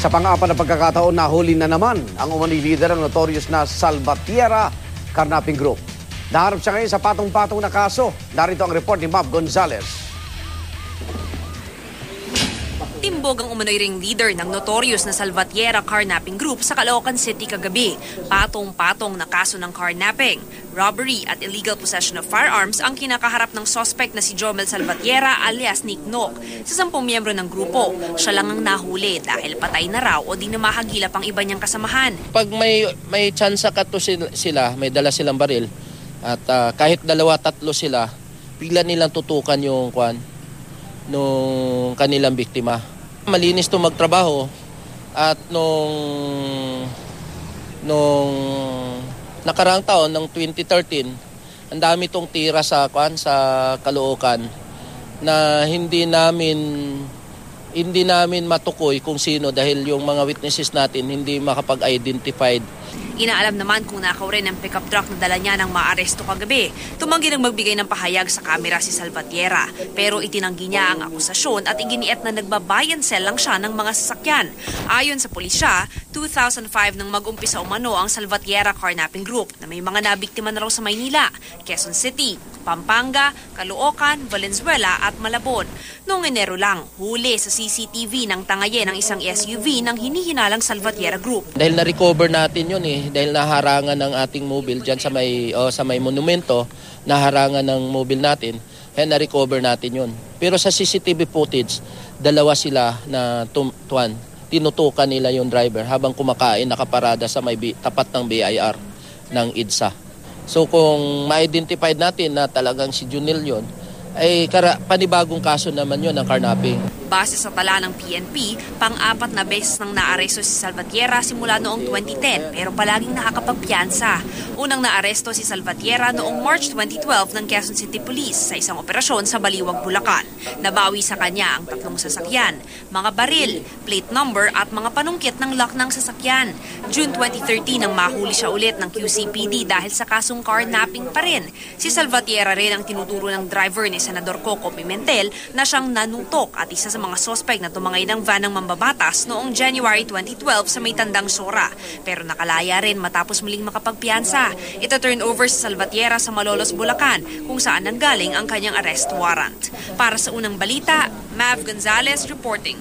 Sa pang-apat na pagkakataon, nahuli na naman ang umano'y leader ng notorious na Salvatierra Carnapping Group. Naharap siya ngayon sa patong-patong na kaso. Narito ang report ni Mav Gonzalez. Timbog ang umano'y ring leader ng notorious na Salvatierra Carnapping Group sa Caloocan City kagabi. Patong-patong na kaso ng carnapping, robbery at illegal possession of firearms ang kinakaharap ng suspect na si Jomel Salvatierra alias Nick Nock. Sa 10 miyembro ng grupo, siya lang ang nahuli dahil patay na raw o di na mahagilap ang iba niyang kasamahan. Pag may tsansa ka to sila, may dala silang baril at kahit 2-3 sila, bigla nilang tutukan yung nung kanilang biktima. Malinis to magtrabaho at nung nakaraang taon ng 2013, ang dami tong tira sa Caloocan na hindi namin matukoy kung sino dahil yung mga witnesses natin hindi makapag-identified. Inaalam naman kung nakaw rin ang pickup truck na dala niya nang maaresto kagabi. Tumanggi nang magbigay ng pahayag sa kamera si Salvatierra. Pero itinanggi niya ang akusasyon at iginiit na nagbabayan sell lang siya ng mga sasakyan. Ayon sa pulisya, 2005 nang mag-umpisa umano ang Salvatierra Carnapping Group na may mga nabiktima na raw sa Maynila, Quezon City, Pampanga, Caloocan, Valenzuela at Malabon. Noong Enero lang, huli sa CCTV ng tangaye ng isang SUV ng hinihinalang Salvatierra Group. Dahil na-recover natin yun dahil naharangan ng ating mobile dyan sa may monumento, naharangan ng mobile natin, kaya na-recover natin yun. Pero sa CCTV footage, 2 sila na tinutukan nila yung driver habang kumakain nakaparada sa may tapat ng BIR ng EDSA. So kung ma-identified natin na talagang si Junel yun, ay panibagong kaso naman yun ng carnapping. Base sa tala ng PNP, pang-4 na beses nang naaresto si Salvatierra simula noong 2010 pero palaging nakakapagpiyansa. Unang naaresto si Salvatierra noong March 2012 ng Quezon City Police sa isang operasyon sa Baliwag, Bulacan. Nabawi sa kanya ang 3 sasakyan, mga baril, plate number at mga panungkit ng lock ng sasakyan. June 2013 nang mahuli siya ulit ng QCPD dahil sa kasong carnapping pa rin. Si Salvatierra rin ang tinuturo ng driver ni Senador Coco Pimentel na siyang nanutok at isa sa mga sospek na tumangay ng van ng mambabatas noong January 2012 sa may Tandang Sora. Pero nakalaya rin matapos muling makapagpiyansa. Ito turn over sa Salvatierra sa Malolos, Bulacan kung saan nanggaling ang kanyang arrest warrant. Para sa unang balita, Mav Gonzalez reporting.